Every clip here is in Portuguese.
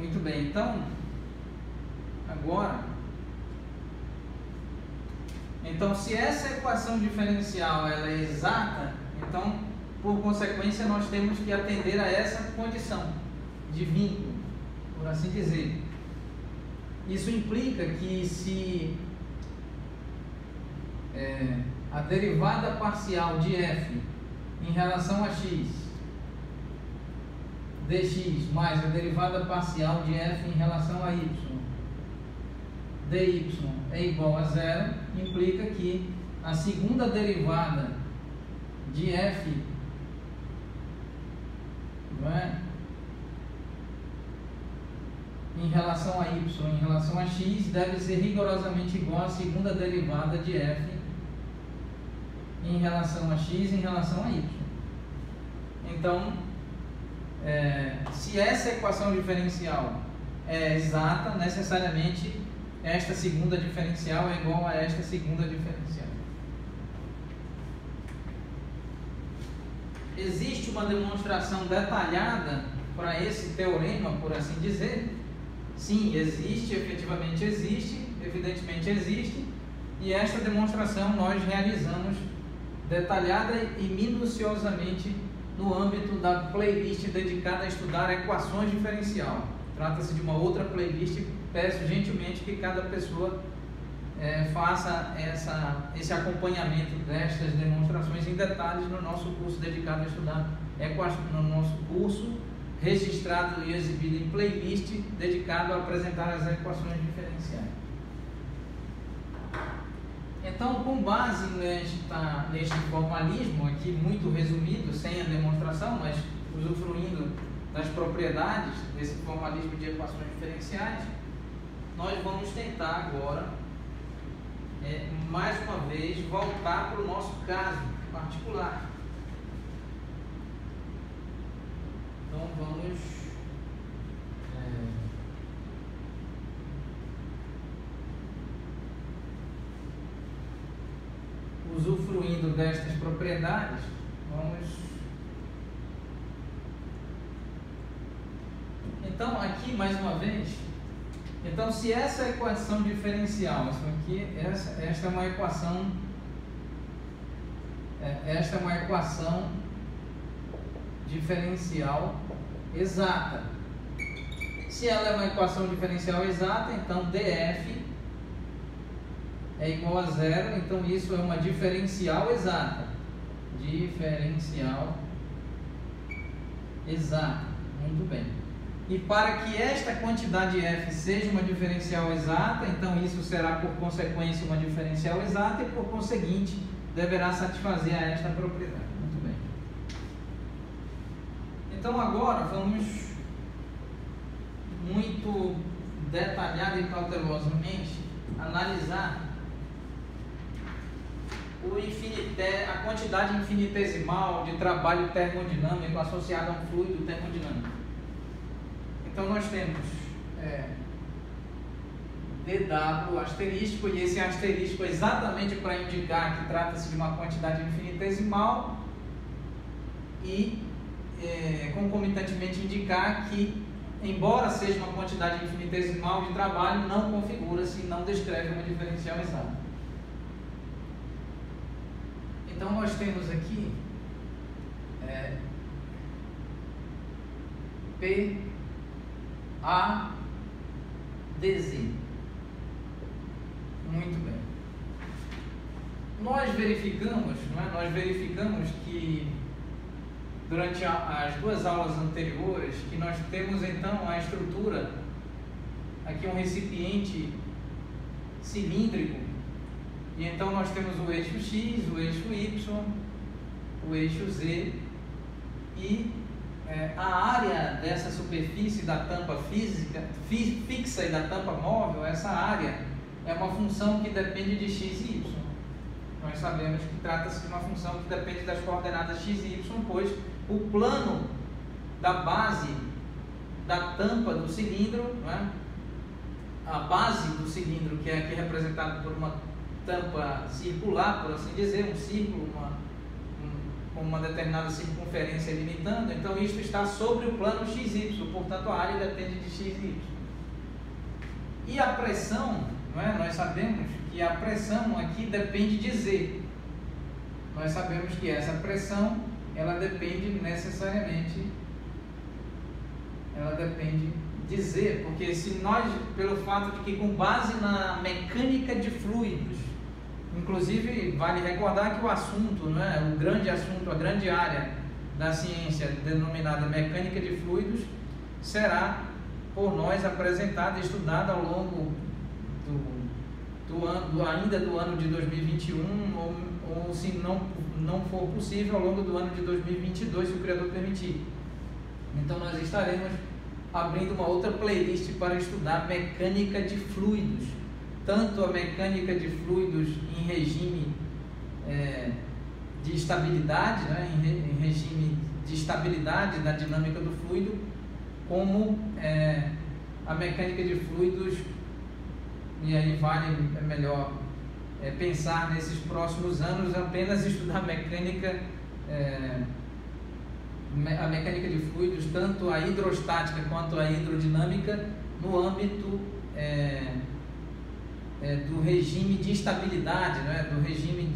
Muito bem, então, agora, se essa equação diferencial ela é exata, então, por consequência, nós temos que atender a essa condição de vínculo, por assim dizer. Isso implica que se a derivada parcial de f em relação a x dx mais a derivada parcial de f em relação a y dy é igual a zero, implica que a segunda derivada de f em relação a y em relação a x deve ser rigorosamente igual à segunda derivada de f em relação a x em relação a y. Então, se essa equação diferencial é exata, necessariamente esta segunda diferencial é igual a esta segunda diferencial. Existe uma demonstração detalhada para esse teorema, por assim dizer? Sim, existe, efetivamente existe, evidentemente existe, e esta demonstração nós realizamos detalhada e minuciosamente no âmbito da playlist dedicada a estudar equações diferencial. Trata-se de uma outra playlist, peço gentilmente que cada pessoa faça esse acompanhamento destas demonstrações em detalhes no nosso curso dedicado a estudar equações, no nosso curso registrado e exibido em playlist dedicado a apresentar as equações diferenciais. Então, com base neste formalismo aqui muito resumido, sem a demonstração, mas usufruindo das propriedades desse formalismo de equações diferenciais, nós vamos tentar agora, mais uma vez, voltar para o nosso caso particular. Então, vamos usufruindo destas propriedades, então aqui mais uma vez, se essa equação diferencial, esta é uma equação diferencial exata. Se ela é uma equação diferencial exata, então df é igual a zero, então isso é uma diferencial exata. Diferencial exata. Muito bem. E para que esta quantidade f seja uma diferencial exata, então isso será por consequência uma diferencial exata e por conseguinte deverá satisfazer a esta propriedade. Muito bem. Então agora vamos muito detalhada e cautelosamente analisar a quantidade infinitesimal de trabalho termodinâmico associada a um fluido termodinâmico. Então nós temos dw asterístico, e esse asterístico é exatamente para indicar que trata-se de uma quantidade infinitesimal e concomitantemente indicar que, embora seja uma quantidade infinitesimal de trabalho, não configura-se e não descreve uma diferencial exata. Então nós temos aqui P A dz. Muito bem. Nós verificamos que durante as duas aulas anteriores que nós temos então a estrutura aqui, um recipiente cilíndrico, e então nós temos o eixo x, o eixo y, o eixo z, e a área dessa superfície da tampa fixa e da tampa móvel, essa área é uma função que depende de x e y. Nós sabemos que trata-se de uma função que depende das coordenadas x e y, pois o plano da base da tampa do cilindro, a base do cilindro, que é aqui representada por uma tampa circular, por assim dizer, um círculo com com uma determinada circunferência limitando, então isto está sobre o plano XY, portanto a área depende de XY. E a pressão, não é? Nós sabemos que a pressão aqui depende de Z. Nós sabemos que essa pressão, ela depende necessariamente, ela depende de Z, porque se nós, pelo fato de que com base na mecânica de fluidos, inclusive vale recordar que o assunto, não é? O grande assunto, a grande área da ciência denominada mecânica de fluidos será por nós apresentada e estudada ao longo ainda do ano de 2021 ou se não for possível ao longo do ano de 2022, se o Criador permitir. Então nós estaremos abrindo uma outra playlist para estudar mecânica de fluidos, tanto a mecânica de fluidos em regime de estabilidade, né, em regime de estabilidade da dinâmica do fluido, como a mecânica de fluidos, e aí é melhor pensar nesses próximos anos apenas estudar a mecânica de fluidos, tanto a hidrostática quanto a hidrodinâmica, no âmbito do regime de estabilidade, né? Do regime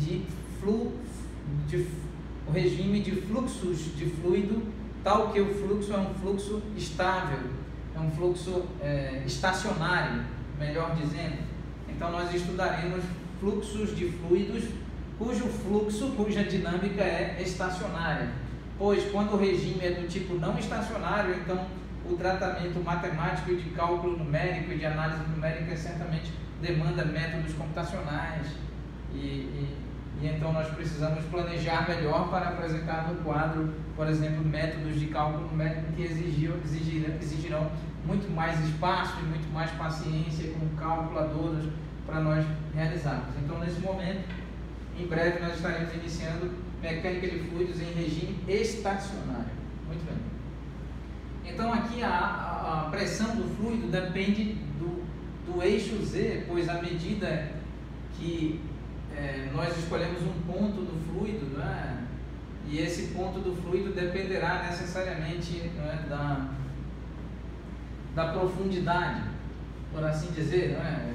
o regime de fluxos de fluido, tal que o fluxo é um fluxo estável, é um fluxo estacionário, melhor dizendo. Então nós estudaremos fluxos de fluidos cuja dinâmica é estacionária, pois quando o regime é do tipo não estacionário, então o tratamento matemático e de cálculo numérico e de análise numérica certamente demanda métodos computacionais e então nós precisamos planejar melhor para apresentar no quadro, por exemplo, métodos de cálculo numérico que exigirão muito mais espaço e muito mais paciência com calculadoras para nós realizarmos. Então, nesse momento, em breve, nós estaremos iniciando mecânica de fluidos em regime estacionário. Muito bem. Então, aqui a pressão do fluido depende do eixo Z, pois à medida que nós escolhemos um ponto do fluido, não é? E esse ponto do fluido dependerá necessariamente, não é, da profundidade, por assim dizer, não é?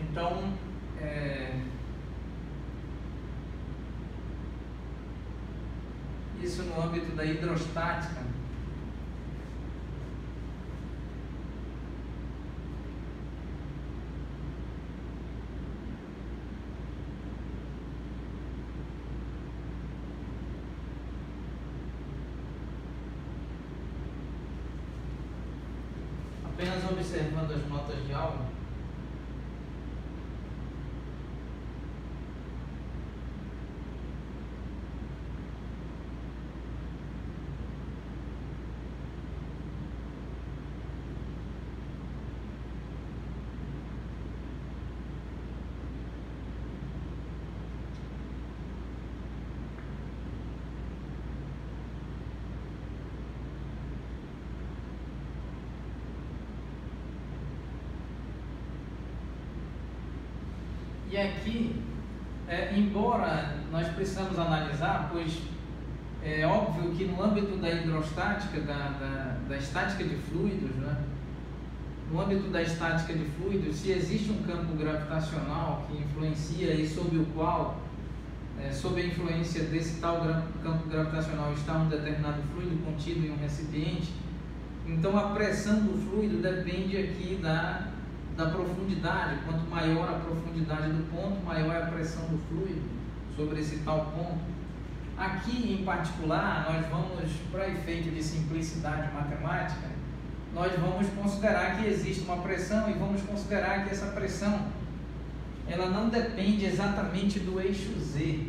Então, isso no âmbito da hidrostática. Apenas observando as notas de aula. E aqui, embora nós precisamos analisar, pois é óbvio que no âmbito da hidrostática, da estática de fluidos, né? No âmbito da estática de fluidos, se existe um campo gravitacional que influencia e sob o qual, sob a influência desse tal campo gravitacional está um determinado fluido contido em um recipiente, então a pressão do fluido depende aqui da profundidade. Quanto maior a profundidade do ponto, maior é a pressão do fluido sobre esse tal ponto. Aqui em particular, nós vamos, para efeito de simplicidade matemática, nós vamos considerar que existe uma pressão e vamos considerar que essa pressão ela não depende exatamente do eixo Z.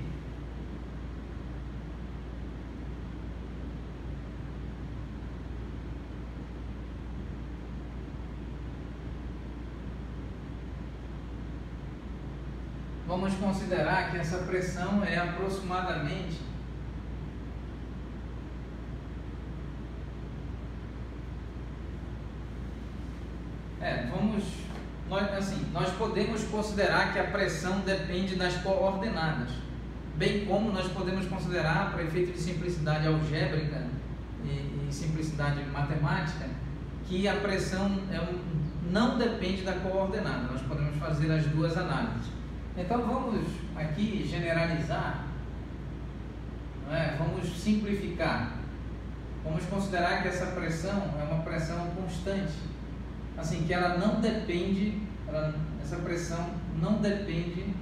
Vamos considerar que essa pressão é aproximadamente nós podemos considerar que a pressão depende das coordenadas. bem como nós podemos considerar, para efeito de simplicidade algébrica e simplicidade matemática, que a pressão não depende da coordenada. Nós podemos fazer as duas análises. Então vamos aqui generalizar, não é? Vamos simplificar. Vamos considerar que essa pressão é uma pressão constante, assim, que ela não depende, essa pressão não depende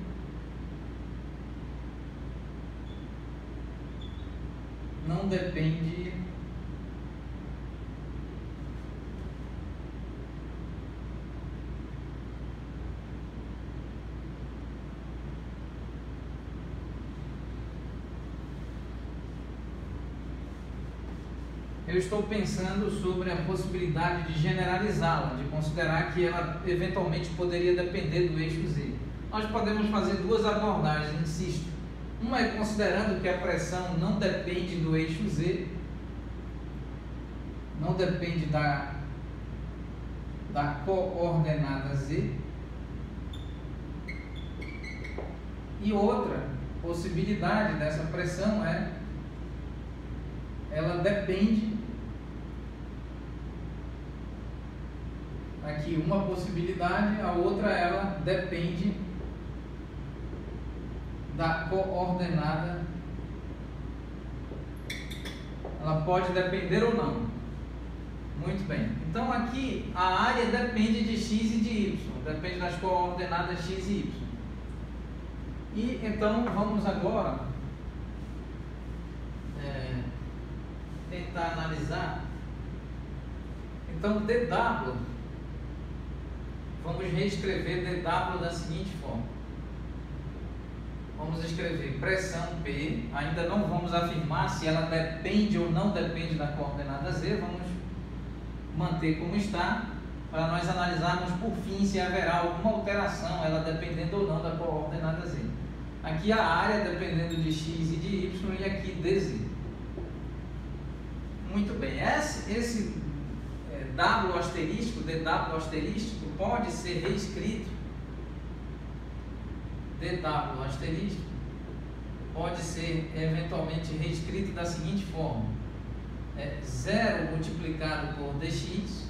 eu estou pensando sobre a possibilidade de generalizá-la, de considerar que ela eventualmente poderia depender do eixo Z. Nós podemos fazer duas abordagens, insisto. Uma é considerando que a pressão não depende do eixo Z, não depende da coordenada Z. E outra possibilidade dessa pressão ela depende, aqui uma possibilidade, a outra ela depende da coordenada, ela pode depender ou não. Muito bem, então aqui a área depende de x e de y, depende das coordenadas x e y. E então vamos agora tentar analisar. Então dW, vamos reescrever dW da seguinte forma. Vamos escrever pressão P, ainda não vamos afirmar se ela depende ou não depende da coordenada Z, vamos manter como está, para nós analisarmos por fim se haverá alguma alteração, ela dependendo ou não da coordenada Z. Aqui a área dependendo de x e de y e aqui dz. Muito bem, esse W asterístico, DW asterístico, pode ser reescrito, DW asterístico, pode ser eventualmente reescrito da seguinte forma: 0 multiplicado por dx,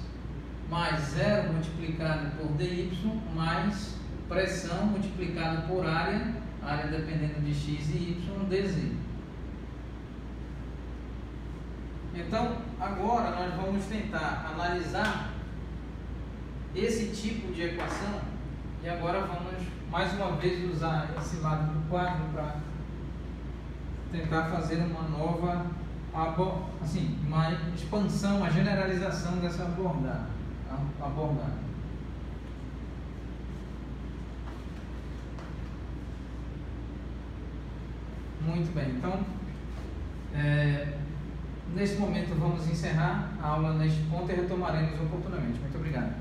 mais 0 multiplicado por dy, mais pressão multiplicado por área dependendo de x e y, dz. Então, agora nós vamos tentar analisar esse tipo de equação e agora vamos mais uma vez usar esse lado do quadro para tentar fazer uma nova, uma expansão, uma generalização dessa abordagem. Muito bem, então neste momento vamos encerrar a aula neste ponto e retomaremos oportunamente. Muito obrigado.